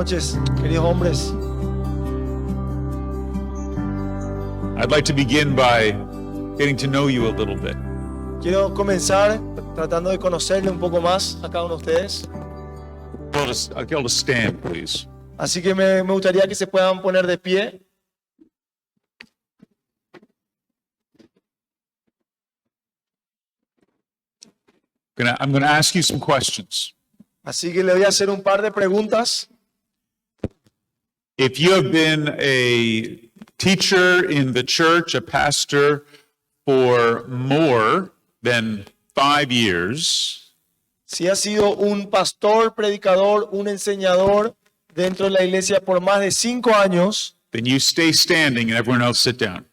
noches, queridos hombres. I'd like to begin by getting to know you a little bit. Quiero comenzar tratando de conocerle un poco más a cada uno de ustedes. I'll get to stand, please. Así que me gustaría que se puedan poner de pie. I'm going to ask you some questions. Así que le voy a hacer un par de preguntas. If you have been a teacher in the church, a pastor, for more than 5 years, Si has sido un pastor, predicador, un enseñador dentro de la iglesia por más de 5 años, then you stay standing and everyone else sit down.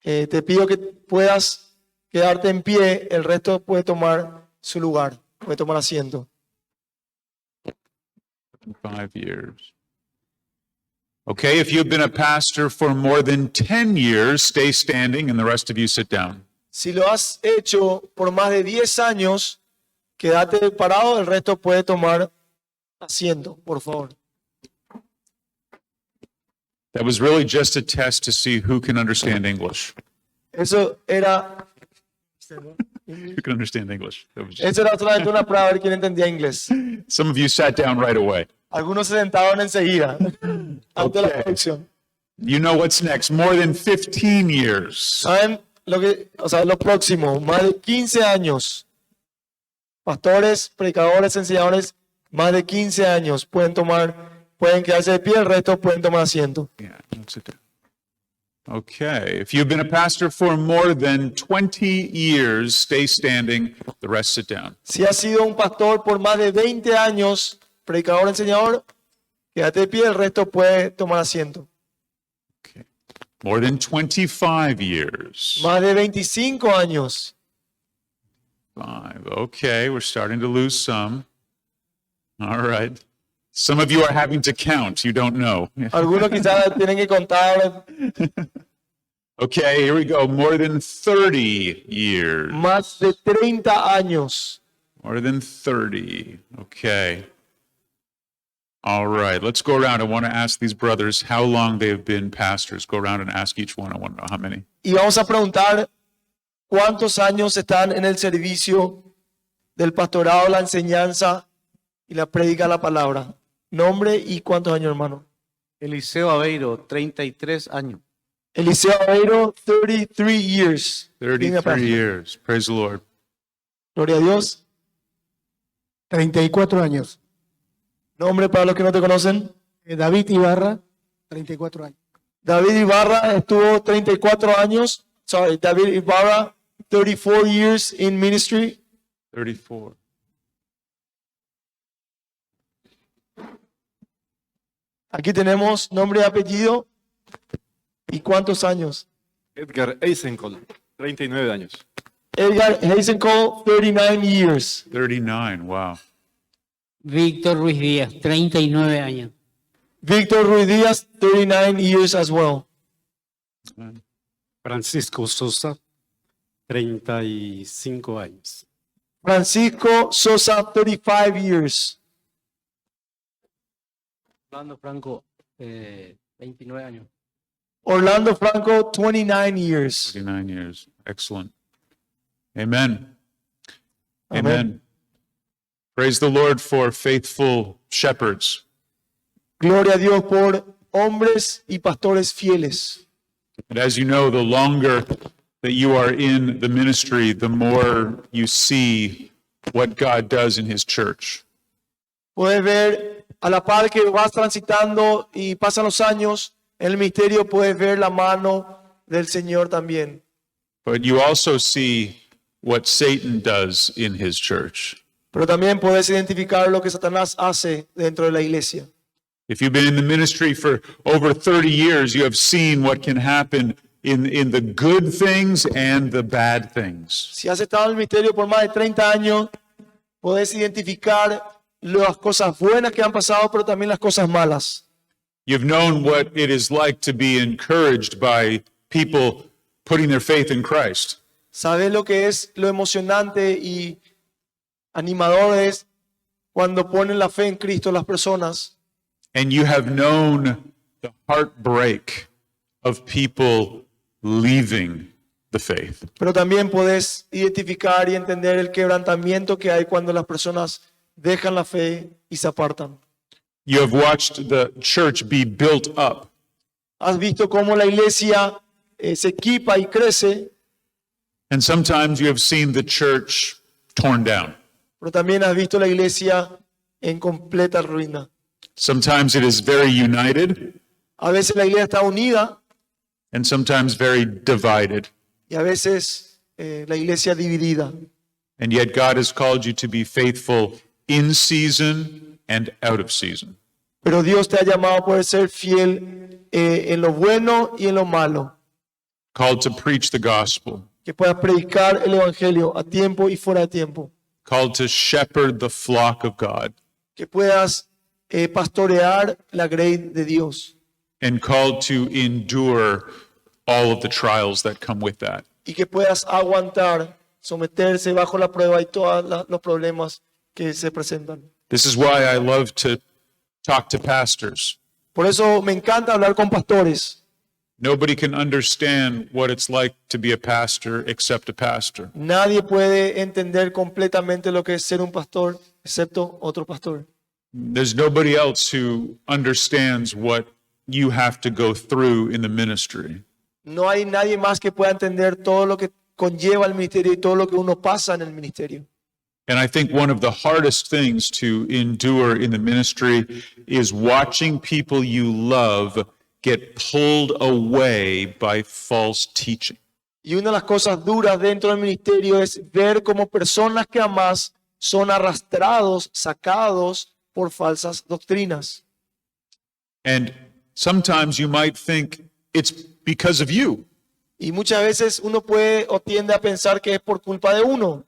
te pido que puedas quedarte en pie. El resto puede tomar su lugar, puede tomar asiento. 5 years. Okay, if you've been a pastor for more than 10 years, stay standing and the rest of you sit down. Si lo has hecho por más de 10 años, quédate parado, el resto puede tomar asiento, por favor. That was really just a test to see who can understand English. Eso era Who can understand English? That was just- Eso era solamente una prueba a ver quién entendía inglés. Some of you sat down right away. Algunos se sentaron enseguida, antes de la Okay. producción. You know what's next. More than 15 years. ¿Saben lo próximo? Más de 15 años. Pastores, predicadores, enseñadores, más de 15 años pueden quedarse de pie, el resto pueden tomar asiento. Yeah, that's it. Okay. If you've been a pastor for more than 20 years, stay standing. The rest sit down. Si has sido un pastor por más de 20 años, predicador, enseñador, quédate de pie, el resto puede tomar asiento. Okay. More than 25 years. Más de 25 años. 5. Okay, we're starting to lose some. All right. Some of you are having to count. You don't know. Algunos quizás tienen que contar. Okay, here we go. More than 30 years. Más de 30 años. More than 30. Okay. All right, let's go around. I want to ask these brothers how long they've been pastors. Go around and ask each one. I want to know how many. Y vamos a preguntar cuántos años están en el servicio del pastorado, la enseñanza y la prédica de la palabra. Nombre y cuántos años, hermano. Eliseo Aveiro, 33 años. Eliseo Aveiro, 33 years. Being a 33 pastor. years. Praise the Lord. Gloria a Dios. 34 años. Nombre para los que no te conocen. David Ibarra, 34 años. David Ibarra estuvo 34 años. David Ibarra, 34 years in ministry. 34. Aquí tenemos nombre y apellido. ¿Y cuántos años? Edgar Eisenkol, 39 años. Edgar Heisenkohl, 39 years. 39. Wow. Víctor Ruiz Díaz, 39 años. Víctor Ruiz Díaz, 39 years as well. Francisco Sosa, 35 años. Francisco Sosa, 35 years. Orlando Franco, 29 años. Orlando Franco, 29 years. 39 years. Excellent. Amen. Amen. Amen. Praise the Lord for faithful shepherds. Gloria a Dios por hombres y pastores fieles. And as you know, the longer that you are in the ministry, the more you see what God does in His church. Puedes ver a la par que vas transitando y pasan los años en el ministerio, puedes ver la mano del Señor también. But you also see what Satan does in his church. Pero también puedes identificar lo que Satanás hace dentro de la iglesia. If you've been in the ministry for over 30 years, you have seen what can happen in the good things and the bad things. Si has estado en el ministerio por más de 30 años, puedes identificar las cosas buenas que han pasado, pero también las cosas malas. You've known what it is like to be encouraged by people putting their faith in Christ. Sabes lo que es lo emocionante y animador es cuando ponen la fe en Cristo las personas. and you have known the heartbreak of people leaving the faith. Pero también podés identificar y entender el quebrantamiento que hay cuando las personas dejan la fe y se apartan. You have watched the church be built up, Has visto cómo la iglesia se equipa y crece, and sometimes you have seen the church torn down. pero también has visto la iglesia en completa ruina. Sometimes it is very united, A veces la iglesia está unida and sometimes very divided. y a veces la iglesia dividida. And yet God has called you to be faithful in season and out of season. Pero Dios te ha llamado a poder ser fiel en lo bueno y en lo malo. Called to preach the gospel, Que puedas predicar el evangelio a tiempo y fuera de tiempo. called to shepherd the flock of God, Que puedas pastorear la grey de Dios. and called to endure all of the trials that come with that. Y que puedas aguantar, someterse bajo la prueba y todos los problemas que se presentan. This is why I love to talk to pastors. Por eso me encanta hablar con pastores. Nobody can understand what it's like to be a pastor except a pastor. Nadie puede entender completamente lo que es ser un pastor, excepto otro pastor. There's nobody else who understands what you have to go through in the ministry. No hay nadie más que pueda entender todo lo que conlleva el ministerio y todo lo que uno pasa en el ministerio. And I think one of the hardest things to endure in the ministry is watching people you love get pulled away by false teaching. Y una de las cosas duras dentro del ministerio es ver cómo personas que amas son arrastrados, sacados por falsas doctrinas. And sometimes you might think it's because of you. Y muchas veces uno puede o tiende a pensar que es por culpa de uno.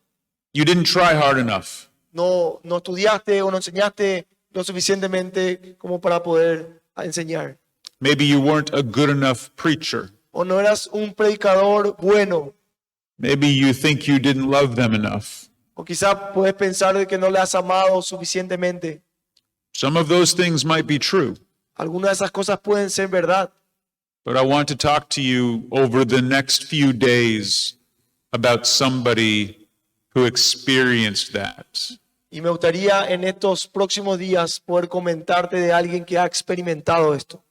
You didn't try hard enough. No estudiaste o no enseñaste lo suficientemente como para poder enseñar. Maybe you weren't a good enough preacher. O no eras un predicador bueno. Maybe you think you didn't love them enough. O quizás puedes pensar de que no le has amado suficientemente. Some of those things might be true. Algunas de esas cosas pueden ser verdad. But I want to talk to you over the next few days about somebody who experienced that. Y me gustaría en estos próximos días poder comentarte de alguien que ha experimentado esto.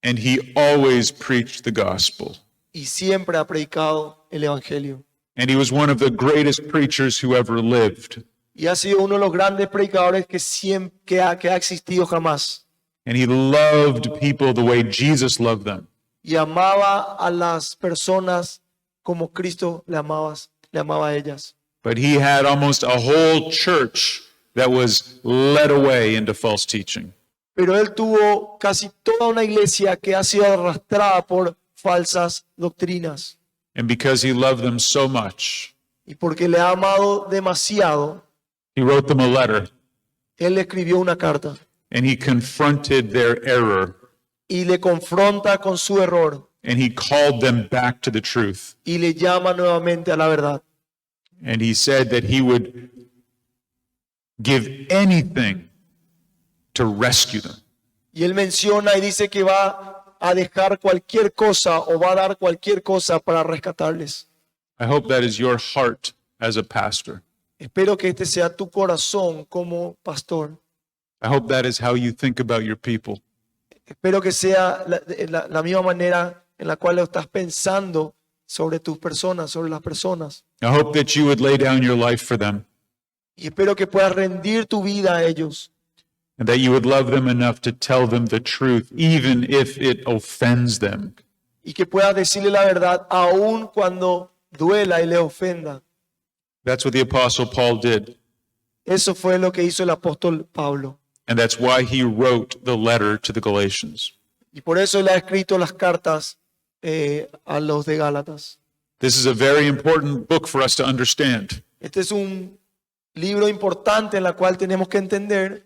And he always preached the gospel. Y siempre ha predicado el evangelio. And he was one of the greatest preachers who ever lived. Y ha sido uno de los grandes predicadores que ha existido jamás. And he loved people the way Jesus loved them. Y amaba a las personas como Cristo le amaba a ellas. But he had almost a whole church that was led away into false teaching. Pero él tuvo casi toda una iglesia que ha sido arrastrada por falsas doctrinas. And because he loved them so much, Y porque le ha amado demasiado, he wrote them a letter él le escribió una carta and he confronted their error y le confronta con su error and he called them back to the truth. y le llama nuevamente a la verdad. And he said that he would give anything to rescue them. Y él menciona y dice que va a dejar cualquier cosa o va a dar cualquier cosa para rescatarles. I hope that is your heart as a pastor. Espero que este sea tu corazón como pastor. I hope that is how you think about your people. Espero que sea la misma manera en la cual lo estás pensando sobre tus personas, sobre las personas. I hope that you would lay down your life for them Y espero que puedas rendir tu vida a ellos. and that you would love them enough to tell them the truth, even if it offends them. Y que puedas decirle la verdad aun cuando duela y le ofenda. That's what the Apostle Paul did. Eso fue lo que hizo el apóstol Pablo. And that's why he wrote the letter to the Galatians. Y por eso él ha escrito las cartas a los de Gálatas. This is a very important book for us to understand. Este es un libro importante en el cual tenemos que entender.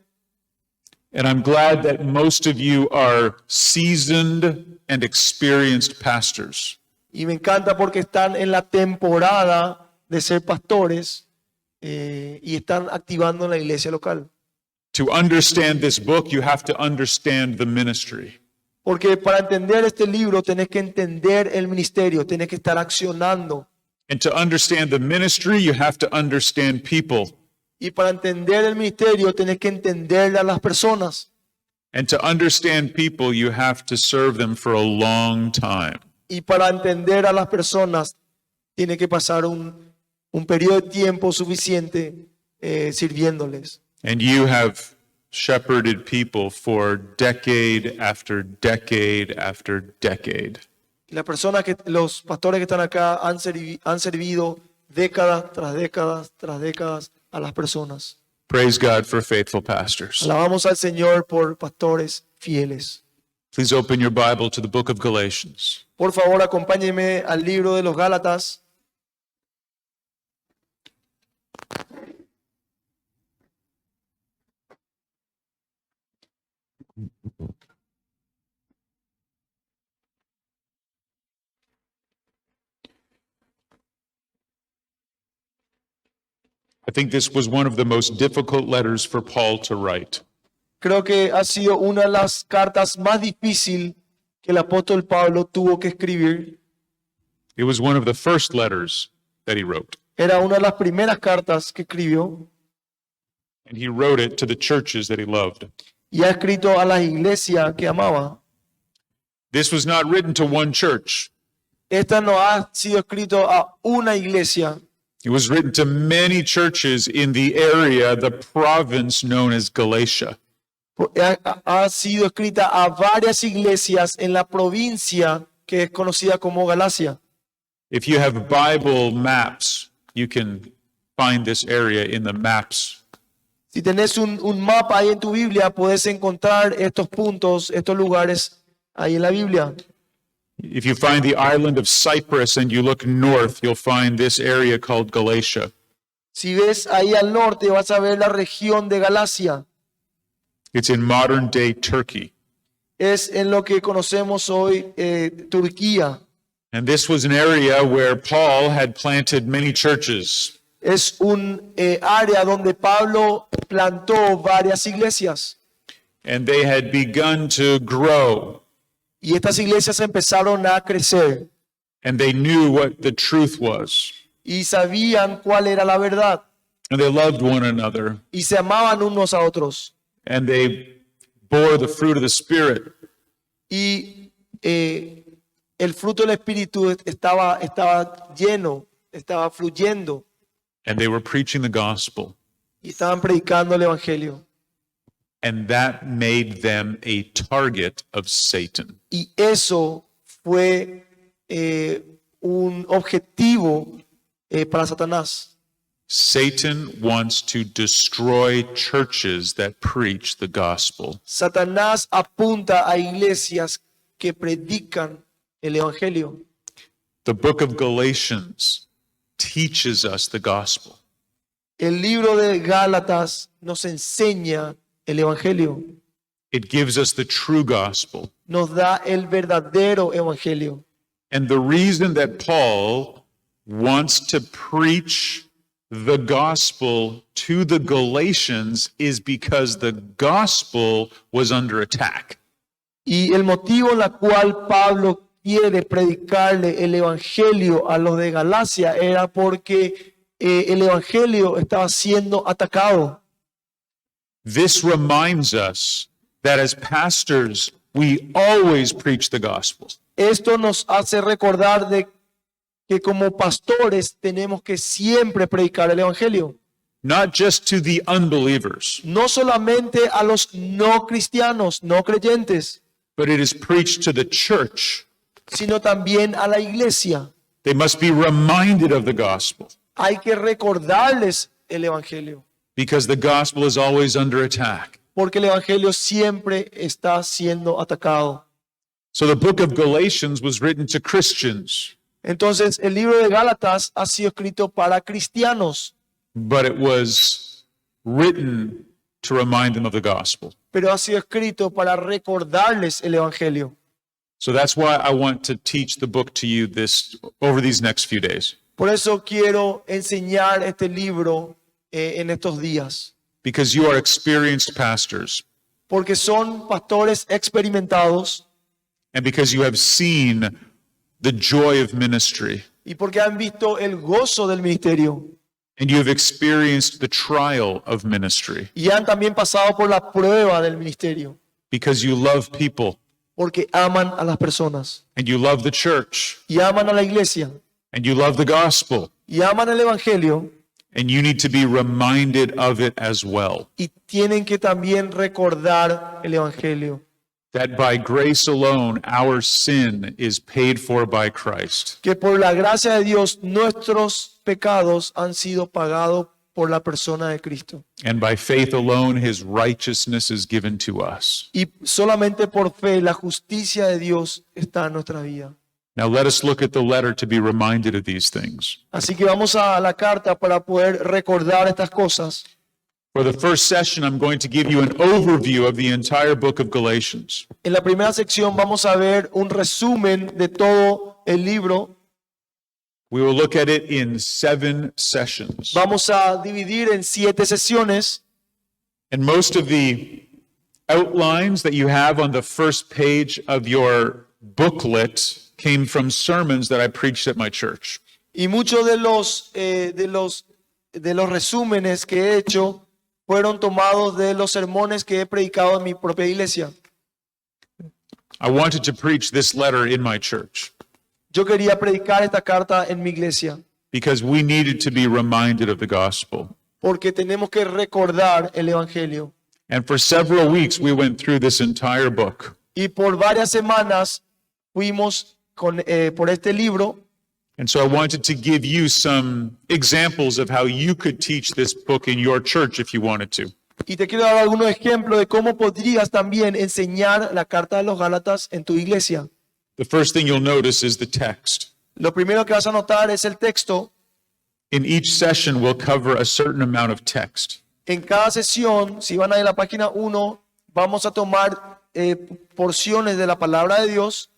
And I'm glad that most of you are seasoned and experienced pastors. Y me encanta porque están en la temporada de ser pastores y están activando en la iglesia local. To understand this book, you have to understand the ministry. Porque para entender este libro tenés que entender el ministerio, tenés que estar accionando. And to understand the ministry, you have to understand people. Y para entender el ministerio tenés que entender a las personas. And to understand people, you have to serve them for a long time. Y para entender a las personas tiene que pasar un periodo de tiempo suficiente sirviéndoles. And you have shepherded people for decade after decade after decade. Y las personas los pastores que están acá han servido décadas tras décadas tras décadas a las personas. Praise God for faithful pastors. Alabamos al Señor por pastores fieles. Please open your Bible to the book of Galatians. Por favor, acompáñenme al libro de los Gálatas. I think this was one of the most difficult letters for Paul to write. Creo que ha sido una de las cartas más difíciles que el apóstol Pablo tuvo que escribir. It was one of the first letters that he wrote. Era una de las primeras cartas que escribió And he wrote it to the churches that he loved. y ha escrito a las iglesias que amaba. This was not written to one church. Esta no ha sido escrito a una iglesia. It was written to many churches in the area, the province known as Galatia. Ha sido escrita a varias iglesias en la provincia que es conocida como Galacia. If you have Bible maps, you can find this area in the maps. Si tenés un mapa ahí en tu Biblia, puedes encontrar estos puntos, estos lugares ahí en la Biblia. If you find the island of Cyprus and you look north, you'll find this area called Galatia. Si ves ahí al norte, vas a ver la región de Galacia. It's in modern day Turkey. Es en lo que conocemos hoy Turquía. And this was an area where Paul had planted many churches. Es un área donde Pablo plantó varias iglesias. And they had begun to grow. Y estas iglesias empezaron a crecer. And they knew what the truth was. Y sabían cuál era la verdad. And they loved one another. Y se amaban unos a otros. And they bore the fruit of the Spirit. Y el fruto del Espíritu estaba lleno, estaba fluyendo. And they were preaching the gospel. Y estaban predicando el Evangelio. And that made them a target of Satan. Y eso fue un objetivo para Satanás. Satan wants to destroy churches that preach the gospel. Satanás apunta a iglesias que predican el Evangelio. The book of Galatians teaches us the gospel. El libro de Gálatas nos enseña el Evangelio. It gives us the true gospel. Nos da el verdadero Evangelio. And the reason that Paul wants to preach the gospel to the Galatians is because the gospel was under attack. Y el motivo en la cual Pablo quiere predicarle el Evangelio a los de Galacia era porque el Evangelio estaba siendo atacado. This reminds us that as pastors, we always preach the gospel. Esto nos hace recordar de que como pastores tenemos que siempre predicar el Evangelio. Not just to the unbelievers, No solamente a los no cristianos, no creyentes, but it is preached to the church. sino también a la iglesia. They must be reminded of the gospel Hay que recordarles el Evangelio, because the gospel is always under attack. porque el Evangelio siempre está siendo atacado. So the book of Galatians was written to Christians, Entonces, el libro de Gálatas ha sido escrito para cristianos, but it was written to remind them of the gospel. pero ha sido escrito para recordarles el Evangelio. So that's why I want to teach the book to you over these next few days. Por eso quiero enseñar este libro en estos días. because you are experienced pastors porque son pastores experimentados and because you have seen the joy of ministry y porque han visto el gozo del ministerio and you have experienced the trial of ministry y han también pasado por la prueba del ministerio, because you love people porque aman a las personas and you love the church y aman a la iglesia and you love the gospel, y aman el evangelio and you need to be reminded of it as well. y tienen que también recordar el evangelio. That by grace alone, our sin is paid for by Christ. Que por la gracia de Dios nuestros pecados han sido pagados por la persona de Cristo. And by faith alone, his righteousness is given to us. Y solamente por fe la justicia de Dios está en nuestra vida. Now let us look at the letter to be reminded of these things. Así que vamos a la carta para poder recordar estas cosas. For the first session, I'm going to give you an overview of the entire book of Galatians. En la primera sección vamos a ver un resumen de todo el libro. We will look at it in 7 sessions. Vamos a dividir en 7 sesiones. And most of the outlines that you have on the first page of your booklet came from sermons that I preached at my church. Y muchos de los resúmenes que he hecho fueron tomados de los sermones que he predicado en mi propia iglesia. I wanted to preach this letter in my church Yo quería predicar esta carta en mi iglesia because we needed to be reminded of the gospel. porque tenemos que recordar el evangelio. And for several weeks, we went through this entire book. Y por varias semanas fuimos por este libro. And so I wanted to give you some examples of how you could teach this book in your church if you wanted to. Y te quiero dar algunos ejemplos de cómo podrías también enseñar la carta de los Gálatas en tu iglesia. The first thing you'll notice is the text. Lo primero que vas a notar es el texto. In each session, we'll cover a certain amount of text. En cada sesión, si van a ir a la página 1, vamos a tomar porciones de la palabra de Dios.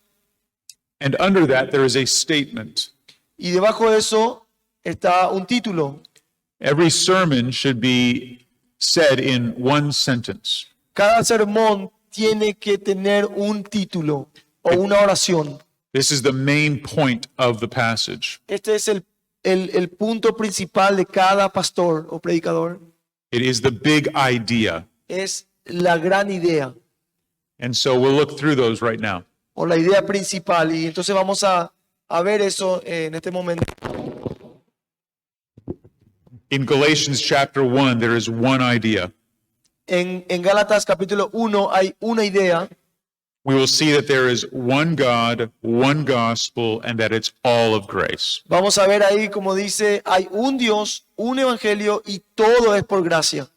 And under that, there is a statement. Y debajo de eso está un título. Every sermon should be said in one sentence. Cada sermón tiene que tener un título o una oración. This is the main point of the passage. Este es el punto principal de cada pastor o predicador. It is the big idea. Es la gran idea And so we'll look through those right now. o la idea principal. Y entonces vamos a ver eso en este momento. In Galatians chapter 1, there is one idea. En Gálatas capítulo 1 hay una idea. We will see that there is one God, one gospel, and that it's all of grace. Vamos a ver ahí, como dice, hay un Dios, un evangelio y todo es por gracia.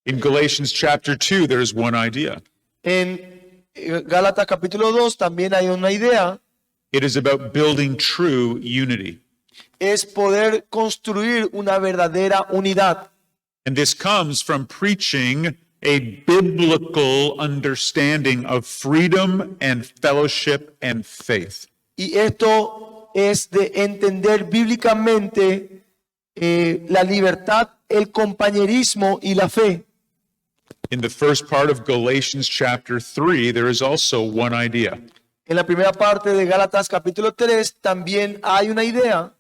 In Galatians chapter 2, there is one idea. En Gálatas capítulo 2 también hay una idea. It is about building true unity. Es poder construir una verdadera unidad. And this comes from preaching a biblical understanding of freedom and fellowship and faith. Y esto es de entender bíblicamente la libertad, el compañerismo y la fe. In the first part of Galatians chapter 3, there is also one idea. En la primera parte de Gálatas capítulo 3 también hay una idea.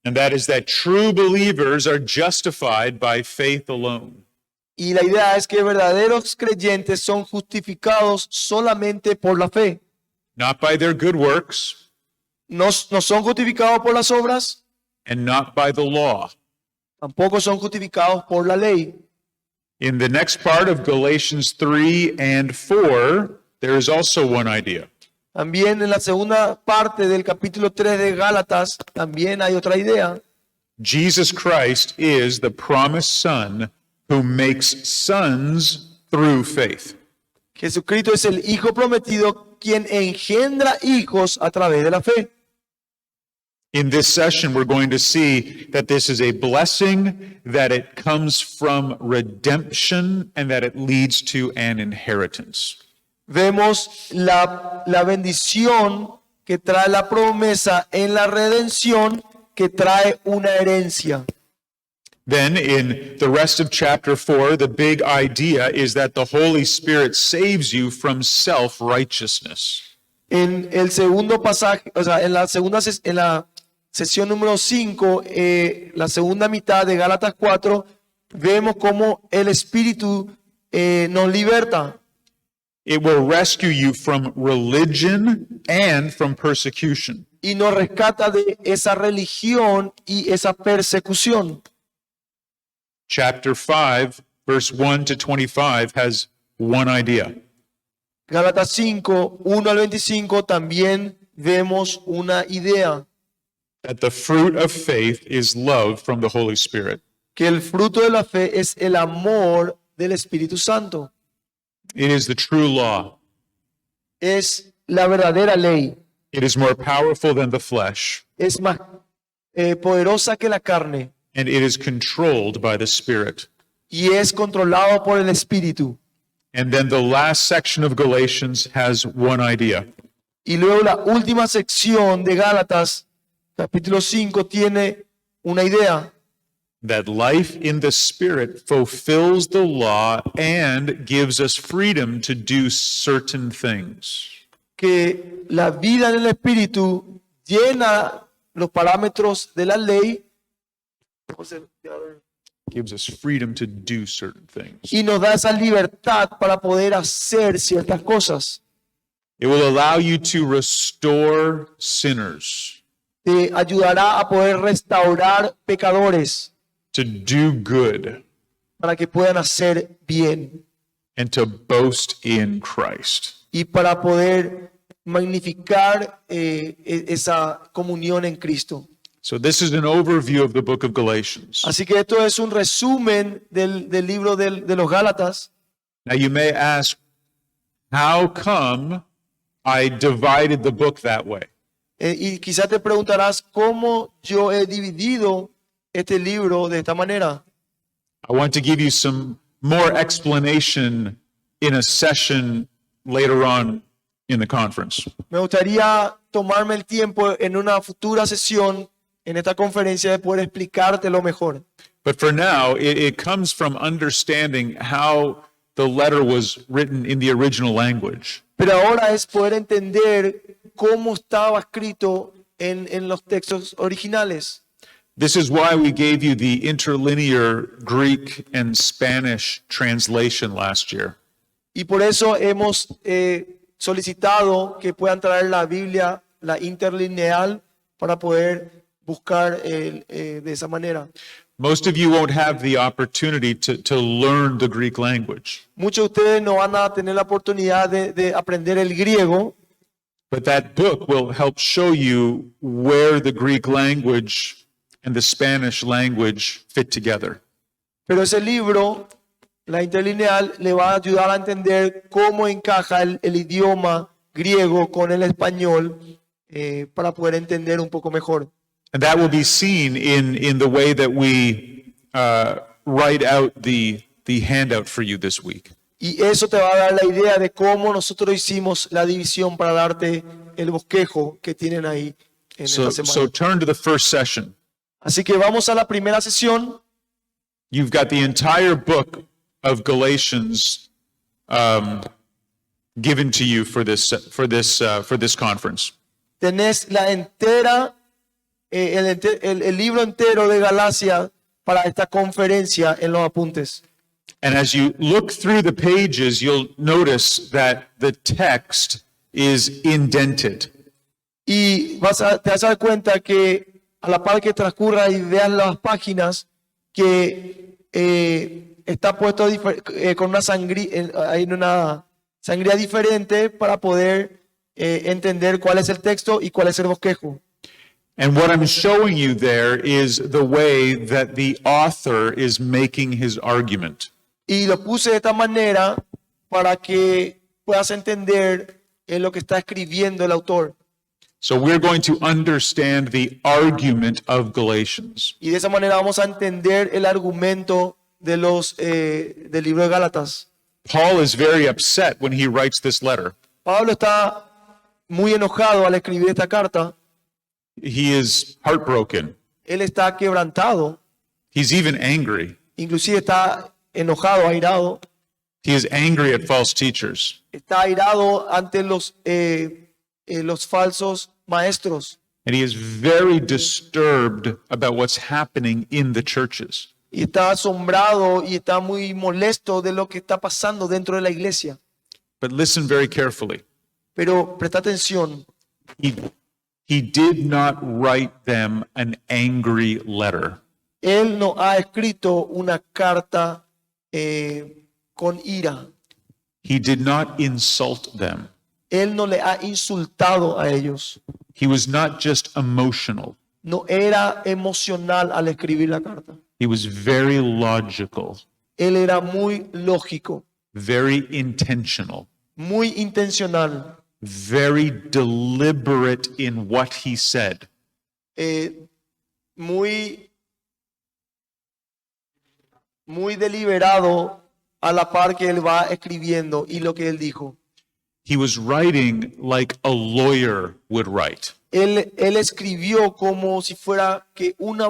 And that is that true believers are justified by faith alone. Y la idea es que verdaderos creyentes son justificados solamente por la fe. Not by their good works No son justificados por las obras, and not by the law. tampoco son justificados por la ley. In the next part of Galatians 3 and 4, there is also one idea. También en la segunda parte del capítulo 3 de Gálatas también hay otra idea. Jesus Christ is the promised Son who makes sons through faith. Jesucristo es el Hijo prometido quien engendra hijos a través de la fe. In this session, we're going to see that this is a blessing, that it comes from redemption, and that it leads to an inheritance. Vemos la bendición que trae la promesa en la redención que trae una herencia. Then in the rest of chapter 4, the big idea is that the Holy Spirit saves you from self-righteousness. En el segundo pasaje, o sea, en la sesión número 5, la segunda mitad de Gálatas 4, vemos cómo el Espíritu nos liberta. It will rescue you from religion and from persecution. Y nos rescata de esa religión y esa persecución. Chapter 5, verse 1 to 25 has one idea. Gálatas 5, 1 al 25 también vemos una idea, That the fruit of faith is love from the Holy Spirit. que el fruto de la fe es el amor del Espíritu Santo. It is the true law. Es la verdadera ley. It is more powerful than the flesh, Es más poderosa que la carne and it is controlled by the Spirit. y es controlado por el Espíritu. And then the last section of Galatians has one idea. Y luego la última sección de Gálatas, capítulo 5, tiene una idea, That life in the Spirit fulfills the law and gives us freedom to do certain things. que la vida en el Espíritu llena los parámetros de la ley Gives us freedom to do certain things. y nos da esa libertad para poder hacer ciertas cosas. It will allow you to restore sinners, Te ayudará a poder restaurar pecadores to do good, para que puedan hacer bien and to boast in Christ. y para poder magnificar esa comunión en Cristo. So this is an overview of the book of Galatians. Así que esto es un resumen del libro de los Gálatas. Now you may ask, how come I divided the book that way? Y quizás te preguntarás cómo yo he dividido este libro de esta manera. I want to give you some more explanation in a session later on in the conference. Me gustaría tomarme el tiempo en una futura sesión en esta conferencia de poder explicártelo mejor. But for now, it comes from understanding how the letter was written in the original language. Pero ahora es poder entender cómo estaba escrito en los textos originales. This is why we gave you the interlinear Greek and Spanish translation last year. Y por eso hemos solicitado que puedan traer la Biblia, la interlineal, para poder buscar de esa manera. Most of you won't have the opportunity to learn the Greek language, Muchos de ustedes no van a tener la oportunidad de aprender el griego, but that book will help show you where the Greek language and the Spanish language fit together. pero ese libro, la interlineal, le va a ayudar a entender cómo encaja el idioma griego con el español para poder entender un poco mejor. And that will be seen in the way that we write out the handout for you this week. Y eso te va a dar la idea de cómo nosotros hicimos la división para darte el bosquejo que tienen ahí en So, esta semana. so turn to the first session. Así que vamos a la primera sesión. You've got the entire book of Galatians given to you for this conference. Tenés la entera, el libro entero de Galacia para esta conferencia en los apuntes. And as you look through the pages, you'll notice that the text is indented. Y te vas a dar cuenta que a la par que transcurra y veas las páginas, que está puesto con una hay una sangría diferente para poder entender cuál es el texto y cuál es el bosquejo. And what I'm showing you there is the way that the author is making his argument. Y lo puse de esta manera para que puedas entender lo que está escribiendo el autor. So we're going to understand the argument of Galatians. Y de esa manera vamos a entender el argumento de del libro de Gálatas. Paul is very upset when he writes this letter. Pablo está muy enojado al escribir esta carta. He is heartbroken. Él está quebrantado. He's even angry. Inclusive está enojado, airado. He is angry at false teachers. Está airado ante los falsos maestros. And he is very disturbed about what's happening in the churches. Y está asombrado y está muy molesto de lo que está pasando dentro de la iglesia. But listen very carefully. Pero presta atención, He did not write them an angry letter. él no ha escrito una carta con ira. He did not insult them. Él no le ha insultado a ellos. He was not just emotional. No era emocional al escribir la carta. He was very logical, Él era muy lógico, very intentional, muy intencional, very deliberate in what he said. muy deliberado a la par que él va escribiendo y lo que él dijo. He was writing like a lawyer would write. Él escribió como si fuera que un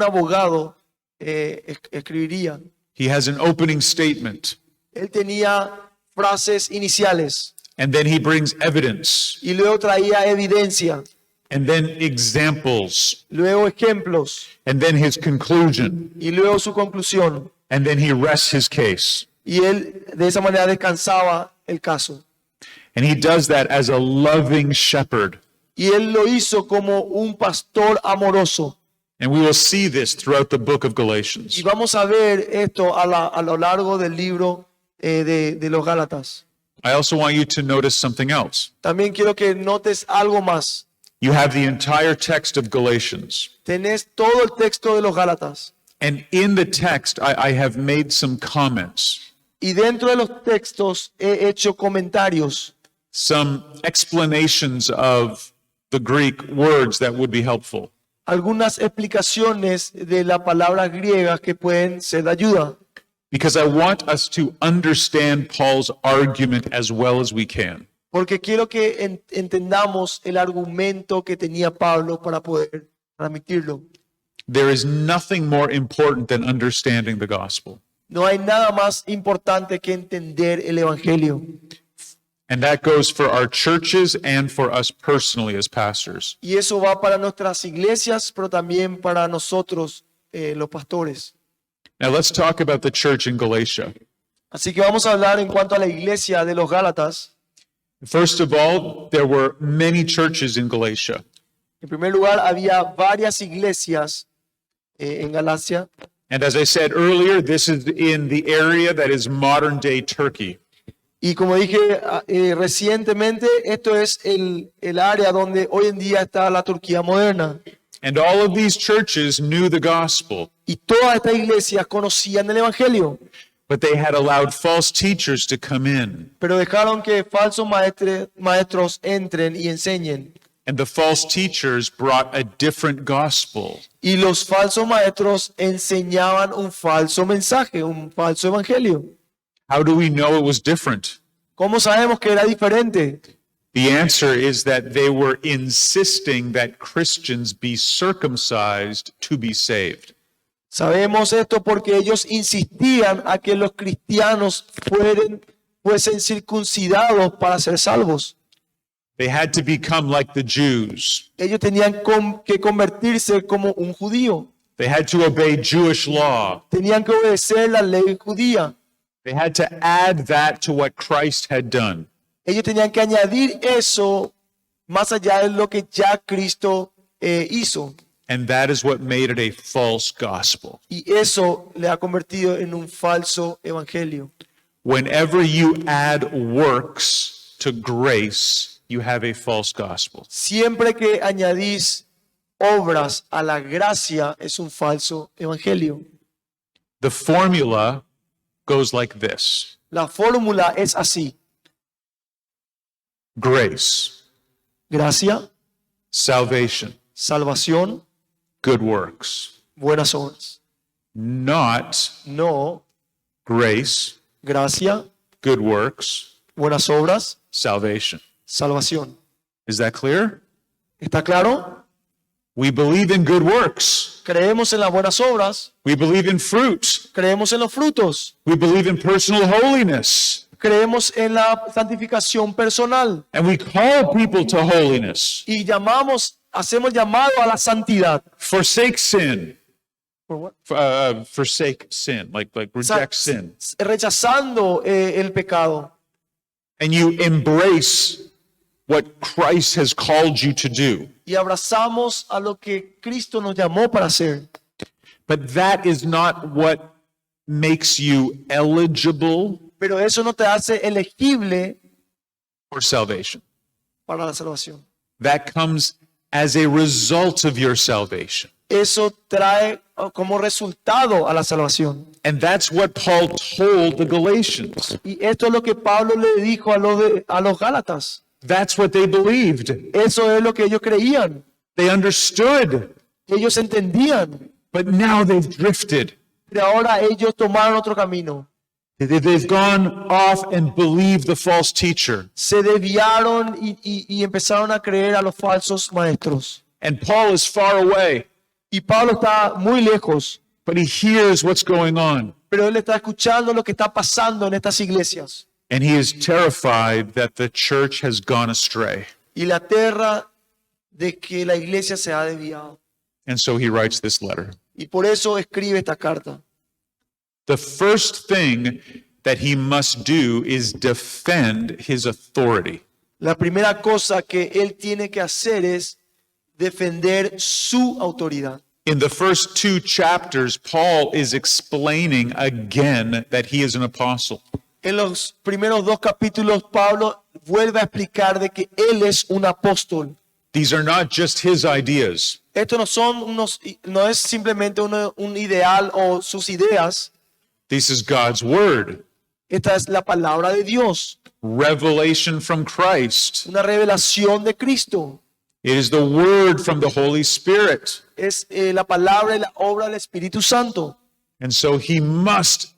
abogado escribiría. He has an opening statement, Él tenía frases iniciales and then he brings evidence, y luego traía evidencia, and then examples, luego ejemplos and then his conclusion, y luego su conclusión. and then he rests his case. Y él de esa manera descansaba el caso. And he does that as a loving shepherd. Y él lo hizo como un pastor amoroso. And we will see this throughout the book of Y Galatians. vamos a ver esto a lo largo del libro de los Gálatas. I also want you to notice something else. También quiero que notes algo más. You have the entire text of Galatians. Tenés todo el texto de los Gálatas. And in the text, I have made some comments, Y dentro de los textos he hecho comentarios, some explanations of the Greek words that would be helpful. algunas explicaciones de la palabra griega que pueden ser de ayuda. Because I want us to understand Paul's argument as well as we can. Porque quiero que entendamos el argumento que tenía Pablo para poder transmitirlo. There is nothing more important than understanding the gospel. No hay nada más importante que entender el Evangelio. And that goes for our churches and for us personally as pastors. Y eso va para nuestras iglesias, pero también para nosotros, los pastores. Now let's talk about the church in Galatia. Así que vamos a hablar en cuanto a la iglesia de los Gálatas. First of all, there were many churches in Galatia. En primer lugar, había varias iglesias en Galacia. And as I said earlier, this is in the area that is modern day Turkey. Y como dije recientemente, esto es el área donde hoy en día está la Turquía moderna. And all of these churches knew the gospel, Y todas estas iglesias conocían el Evangelio, but they had allowed false teachers to come in. pero dejaron que falsos maestros entren y enseñen. And the false teachers brought a different gospel. Y los falsos maestros enseñaban un falso mensaje, un falso evangelio. How do we know it was different? ¿Cómo sabemos que era diferente? The answer is that they were insisting that Christians be circumcised to be saved. Sabemos esto porque ellos insistían a que los cristianos fuesen circuncidados para ser salvos. They had to become like the Jews. Ellos tenían que convertirse como un judío. They had to obey Jewish law. Tenían que obedecer la ley judía. They had to add that to what Christ had done. Ellos tenían que añadir eso más allá de lo que ya Cristo hizo. And that is what made it a false gospel. Y eso le ha convertido en un falso evangelio. Whenever you add works to grace, you have a false gospel. Siempre que añadís obras a la gracia es un falso evangelio. The formula goes like this: La fórmula es así: grace, gracia, salvation, salvación, good works. buenas obras. Not No, grace, gracia, good works, buenas obras, salvation. salvación. Is that clear? ¿Está claro? We believe in good works. Creemos en las buenas obras, We believe in fruit. creemos en los frutos, We believe in personal holiness. creemos en la santificación personal And we call people to holiness. y hacemos llamado a la santidad. Forsake sin. For what? Forsake sin, like O sea, reject sin. rechazando el pecado. And you embrace what Christ has called you to do. Y abrazamos a lo que Cristo nos llamó para hacer. But that is not what makes you eligible Pero eso no te hace elegible for salvation. para la salvación. That comes as a result of your salvation. Eso trae como resultado a la salvación. And that's what Paul told the Galatians. Y esto es lo que Pablo le dijo a los Gálatas. That's what they believed. Eso es lo que ellos creían. They understood. Ellos entendían. But now they've drifted. Pero ahora ellos tomaron otro camino. They've gone off and believed the false teacher. Se desviaron y empezaron a creer a los falsos maestros. And Paul is far away, Y Pablo está muy lejos, but he hears what's going on. pero él está escuchando lo que está pasando en estas iglesias. And he is terrified that the church has gone astray. Y la aterra de que la iglesia se ha desviado. And so he writes this letter. Y por eso escribe esta carta. The first thing that he must do is defend his authority. La primera cosa que él tiene que hacer es defender su autoridad. In the first 2 chapters, Paul is explaining again that he is an apostle. En los primeros 2 capítulos, Pablo vuelve a explicar de que él es un apóstol. These are not just his ideas. Esto no es simplemente un ideal o sus ideas. This is God's word. Esta es la palabra de Dios, Revelation from Christ. una revelación de Cristo. It is the word from the Holy Spirit. Es la palabra y la obra del Espíritu Santo. And so he must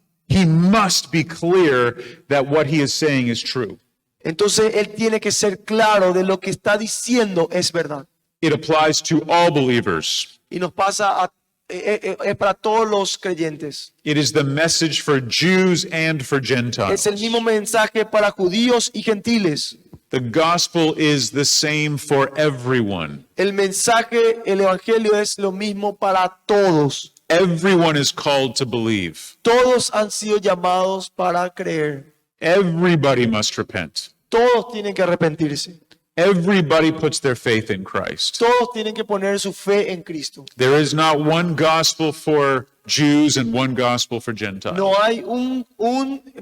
be clear that what he is saying is true. Entonces él tiene que ser claro de lo que está diciendo es verdad. It applies to all believers. Y nos pasa es para todos los creyentes. It is the message for Jews and for Gentiles. Es el mismo mensaje para judíos y gentiles. The gospel is the same for everyone. El mensaje, el evangelio es lo mismo para todos. Everyone is called to believe. Todos han sido llamados para creer. Everybody must repent. Todos tienen que arrepentirse. Everybody puts their faith in Christ. Todos tienen que poner su fe en Cristo. There is not one gospel for Jews and one gospel for Gentiles. No hay un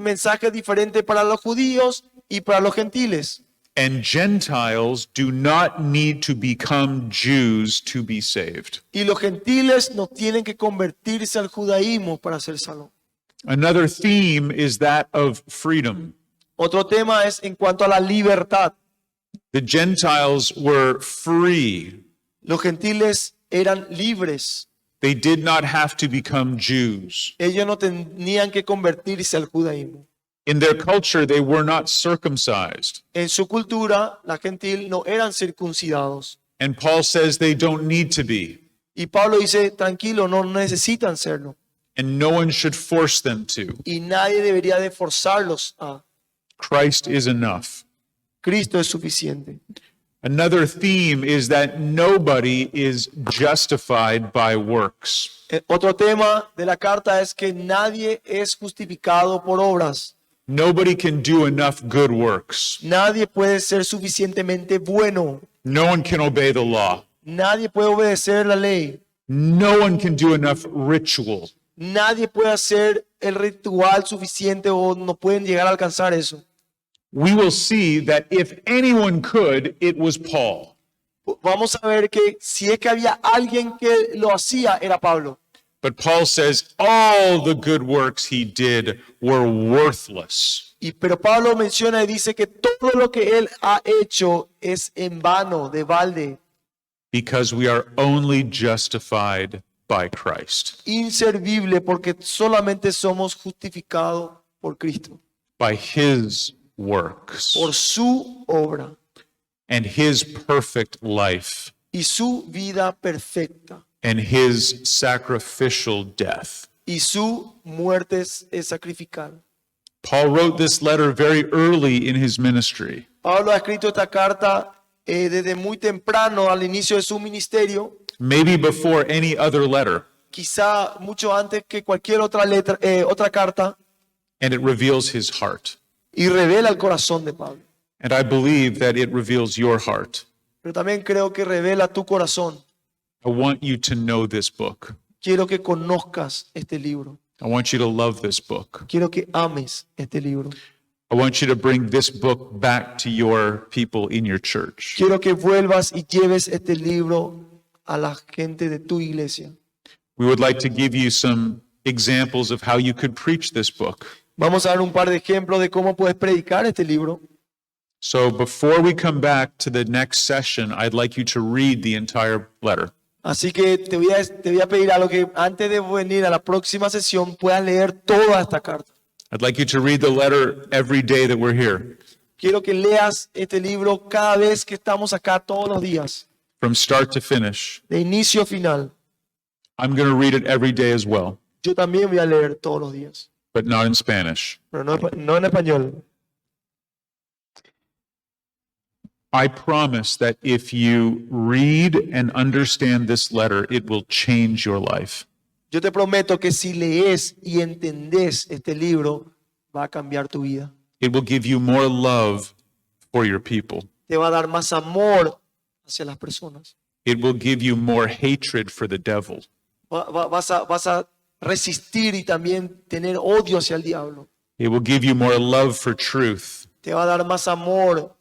mensaje diferente para los judíos y para los gentiles. And Gentiles do not need to become Jews to be saved. Y los gentiles no tienen que convertirse al judaísmo para ser salvos. Another theme is that of freedom. Otro tema es en cuanto a la libertad. The Gentiles were free. Los gentiles eran libres. They did not have to become Jews. Ellos no tenían que convertirse al judaísmo. In their culture, they were not circumcised. En su cultura, la gentil no eran circuncidados. And Paul says they don't need to be. Y Pablo dice, tranquilo, no necesitan serlo. And no one should force them to. Y nadie debería de forzarlos a. Christ is enough. Cristo es suficiente. Another theme is that nobody is justified by works. Otro tema de la carta es que nadie es justificado por obras. Nobody can do enough good works. Nadie puede ser suficientemente bueno. No one can obey the law. Nadie puede obedecer la ley. No one can do enough ritual. Nadie puede hacer el ritual suficiente o no pueden llegar a alcanzar eso. We will see that if anyone could, it was Paul. Vamos a ver que si es que había alguien que lo hacía, era Pablo. But Paul says all the good works he did were worthless. Pero Pablo menciona y dice que todo lo que él ha hecho es en vano, de balde, Because we are only justified by Christ, inservible, porque solamente somos justificados por Cristo, by his works por su obra and his perfect life y su vida perfecta and his sacrificial death. y su muerte sacrificial. Paul wrote this letter very early in his ministry. Pablo ha escrito esta carta desde muy temprano al inicio de su ministerio, Maybe before any other letter, quizá mucho antes que cualquier otra letra, otra carta, and it reveals his heart. y revela el corazón de Pablo. And I believe that it reveals your heart. Pero también creo que revela tu corazón. I want you to know this book. Quiero que conozcas este libro. I want you to love this book. Quiero que ames este libro. I want you to bring this book back to your people in your church. Quiero que vuelvas y lleves este libro a la gente de tu iglesia. We would like to give you some examples of how you could preach this book. Vamos a dar un par de ejemplos de cómo puedes predicar este libro. So before we come back to the next session, I'd like you to read the entire letter. Así que te voy a pedir algo, que antes de venir a la próxima sesión puedas leer toda esta carta. I'd like you to read the letter every day that we're here, Quiero que leas este libro cada vez que estamos acá, todos los días, from start to finish. de inicio a final. I'm going to read it every day as well, Yo también voy a leer todos los días, but not in Spanish. pero no en español. I promise that if you read and understand this letter, it will change your life. Yo te prometo que si lees y entendés este libro, va a cambiar tu vida. It will give you more love for your people. Te va a dar más amor hacia las personas. It will give you more hatred for the devil. Vas a resistir y también tener odio hacia el diablo. It will give you more love for truth. Te va a dar más amor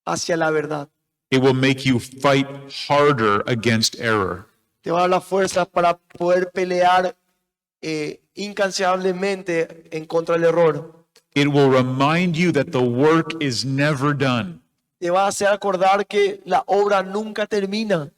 hacia la verdad. It will make you fight harder against error. Te va a dar la fuerza para poder pelear incansablemente en contra del error. It will remind you that the work is never done, Te va a hacer acordar que la obra nunca termina.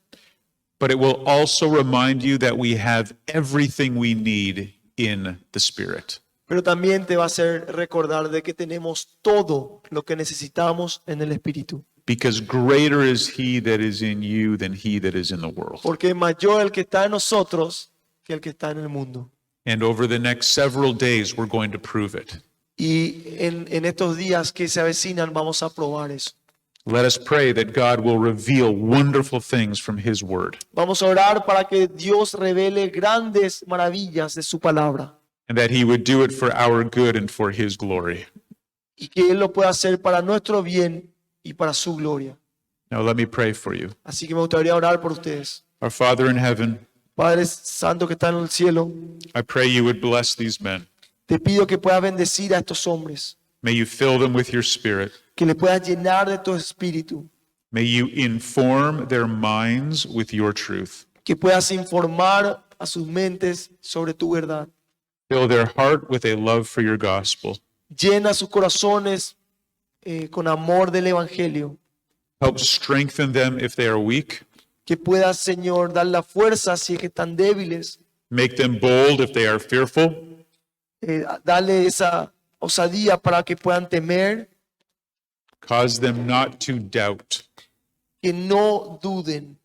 but it will also remind you that we have everything we need in the Spirit. Pero también te va a hacer recordar de que tenemos todo lo que necesitamos en el Espíritu. Because greater is he that is in you than he that is in the world. Porque mayor el que está en nosotros que el que está en el mundo. And over the next several days, we're going to prove it. Y en estos días que se avecinan vamos a probar eso. Let us pray that God will reveal wonderful things from his word, Vamos a orar para que Dios revele grandes maravillas de su palabra. and that he would do it for our good and for his glory. Y que Él lo pueda hacer para nuestro bien y para su gloria. Now let me pray for you. Así que me gustaría orar por ustedes. Our Father in heaven, Padre Santo que está en el cielo, I pray you would bless these men. te pido que puedas bendecir a estos hombres, May you fill them with your spirit. que le puedas llenar de tu espíritu, May you inform their minds with your truth. que puedas informar a sus mentes sobre tu verdad. Fill their heart with a love for your gospel. Llena sus corazones con amor del Evangelio. Help strengthen them if they are weak. Que puedas, Señor, dar la fuerza si es que están débiles. Make them bold if they are fearful. Dale esa osadía para que puedan temer, Cause them not to doubt. que no duden.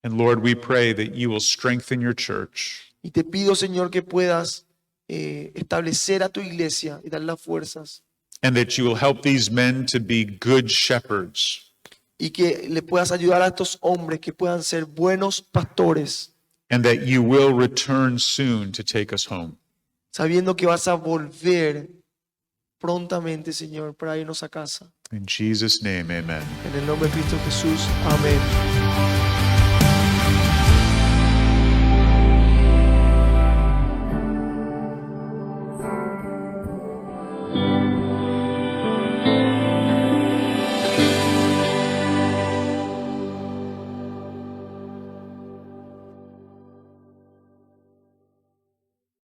And Lord, we pray that you will strengthen your church. Y te pido, Señor, que puedas establecer a tu iglesia y dar las fuerzas. And that you will help these men to be good shepherds. Y que le puedas ayudar a estos hombres que puedan ser buenos pastores, And that you will return soon to take us home. sabiendo que vas a volver prontamente, Señor, para irnos a casa. In Jesus' name, amen. En el nombre de Cristo Jesús. Amén.